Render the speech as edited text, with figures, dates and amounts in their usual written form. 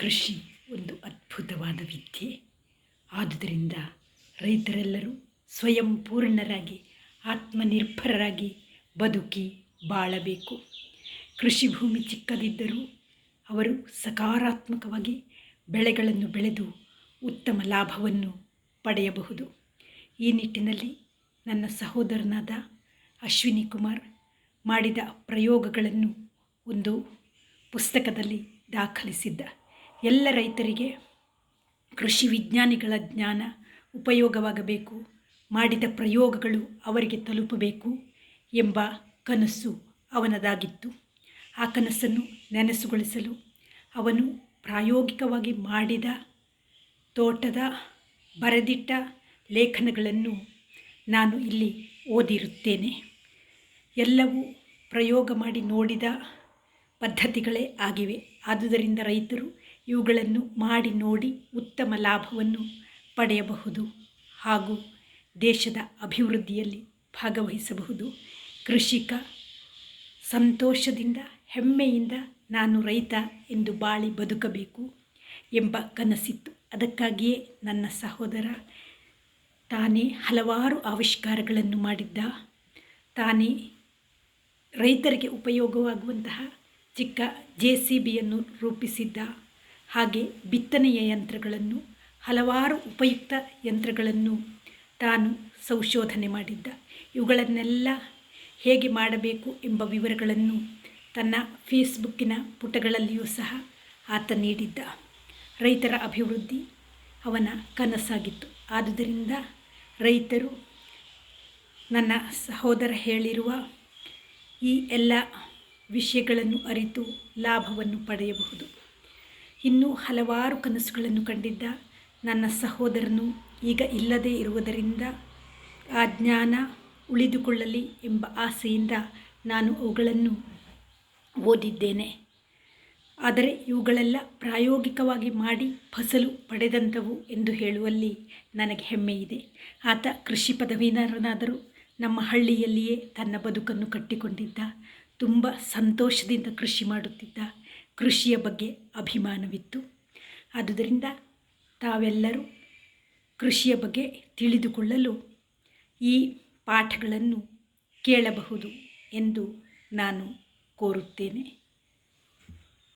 ಕೃಷಿ ಒಂದು ಅದ್ಭುತವಾದ ವಿದ್ಯೆ. ಆದುದರಿಂದ ರೈತರೆಲ್ಲರೂ ಸ್ವಯಂ ಪೂರ್ಣರಾಗಿ ಆತ್ಮನಿರ್ಭರರಾಗಿ ಬದುಕಿ ಬಾಳಬೇಕು. ಕೃಷಿ ಭೂಮಿ ಚಿಕ್ಕದಿದ್ದರೂ ಅವರು ಸಕಾರಾತ್ಮಕವಾಗಿ ಬೆಳೆಗಳನ್ನು ಬೆಳೆದು ಉತ್ತಮ ಲಾಭವನ್ನು ಪಡೆಯಬಹುದು. ಈ ನಿಟ್ಟಿನಲ್ಲಿ ನನ್ನ ಸಹೋದರನಾದ ಅಶ್ವಿನಿ ಕುಮಾರ್ ಮಾಡಿದ ಪ್ರಯೋಗಗಳನ್ನು ಒಂದು ಪುಸ್ತಕದಲ್ಲಿ ದಾಖಲಿಸಿದ್ದ. ಎಲ್ಲ ರೈತರಿಗೆ ಕೃಷಿ ವಿಜ್ಞಾನಿಗಳ ಜ್ಞಾನ ಉಪಯೋಗವಾಗಬೇಕು, ಮಾಡಿದ ಪ್ರಯೋಗಗಳು ಅವರಿಗೆ ತಲುಪಬೇಕು ಎಂಬ ಕನಸು ಅವನದಾಗಿತ್ತು. ಆ ಕನಸನ್ನು ನನಸುಗೊಳಿಸಲು ಅವನು ಪ್ರಾಯೋಗಿಕವಾಗಿ ಮಾಡಿದ ತೋಟದ ಬರೆದಿಟ್ಟ ಲೇಖನಗಳನ್ನು ನಾನು ಇಲ್ಲಿ ಓದಿರುತ್ತೇನೆ. ಎಲ್ಲವೂ ಪ್ರಯೋಗ ಮಾಡಿ ನೋಡಿದ ಪದ್ಧತಿಗಳೇ ಆಗಿವೆ. ಆದುದರಿಂದ ರೈತರು ಇವುಗಳನ್ನು ಮಾಡಿ ನೋಡಿ ಉತ್ತಮ ಲಾಭವನ್ನು ಪಡೆಯಬಹುದು ಹಾಗೂ ದೇಶದ ಅಭಿವೃದ್ಧಿಯಲ್ಲಿ ಭಾಗವಹಿಸಬಹುದು. ಕೃಷಿಕ ಸಂತೋಷದಿಂದ ಹೆಮ್ಮೆಯಿಂದ ನಾನು ರೈತ ಎಂದು ಬಾಳಿ ಬದುಕಬೇಕು ಎಂಬ ಕನಸಿತ್ತು. ಅದಕ್ಕಾಗಿಯೇ ನನ್ನ ಸಹೋದರ ತಾನೇ ಹಲವಾರು ಆವಿಷ್ಕಾರಗಳನ್ನು ಮಾಡಿದ್ದ. ತಾನೇ ರೈತರಿಗೆ ಉಪಯೋಗವಾಗುವಂತಹ ಚಿಕ್ಕ JCBಯನ್ನು ರೂಪಿಸಿದ್ದ. ಹಾಗೆ ಬಿತ್ತನೆಯ ಯಂತ್ರಗಳನ್ನು, ಹಲವಾರು ಉಪಯುಕ್ತ ಯಂತ್ರಗಳನ್ನು ತಾನು ಸಂಶೋಧನೆ ಮಾಡಿದ್ದ. ಇವುಗಳನ್ನೆಲ್ಲ ಹೇಗೆ ಮಾಡಬೇಕು ಎಂಬ ವಿವರಗಳನ್ನು ತನ್ನ ಫೇಸ್ಬುಕ್ಕಿನ ಪುಟಗಳಲ್ಲಿಯೂ ಸಹ ಆತ ನೀಡಿದ್ದ. ರೈತರ ಅಭಿವೃದ್ಧಿ ಅವನ ಕನಸಾಗಿತ್ತು. ಆದುದರಿಂದ ರೈತರು ನನ್ನ ಸಹೋದರ ಹೇಳಿರುವ ಈ ಎಲ್ಲ ವಿಷಯಗಳನ್ನು ಅರಿತು ಲಾಭವನ್ನು ಪಡೆಯಬಹುದು. ಇನ್ನೂ ಹಲವಾರು ಕನಸುಗಳನ್ನು ಕಂಡಿದ್ದ ನನ್ನ ಸಹೋದರನು ಈಗ ಇಲ್ಲದೇ ಇರುವುದರಿಂದ ಆ ಜ್ಞಾನ ಉಳಿದುಕೊಳ್ಳಲಿ ಎಂಬ ಆಸೆಯಿಂದ ನಾನು ಅವುಗಳನ್ನು ಓದಿದ್ದೇನೆ. ಆದರೆ ಇವುಗಳೆಲ್ಲ ಪ್ರಾಯೋಗಿಕವಾಗಿ ಮಾಡಿ ಫಸಲು ಪಡೆದಂಥವು ಎಂದು ಹೇಳುವಲ್ಲಿ ನನಗೆ ಹೆಮ್ಮೆ ಇದೆ. ಆತ ಕೃಷಿ ಪದವೀಧರನಾದರೂ ನಮ್ಮ ಹಳ್ಳಿಯಲ್ಲಿಯೇ ತನ್ನ ಬದುಕನ್ನು ಕಟ್ಟಿಕೊಂಡಿದ್ದ. ತುಂಬ ಸಂತೋಷದಿಂದ ಕೃಷಿ ಮಾಡುತ್ತಿದ್ದ. ಕೃಷಿಯ ಬಗ್ಗೆ ಅಭಿಮಾನವಿತ್ತು. ಆದುದರಿಂದ ತಾವೆಲ್ಲರೂ ಕೃಷಿಯ ಬಗ್ಗೆ ತಿಳಿದುಕೊಳ್ಳಲು ಈ ಪಾಠಗಳನ್ನು ಕೇಳಬಹುದು ಎಂದು ನಾನು ಕೋರುತ್ತೇನೆ.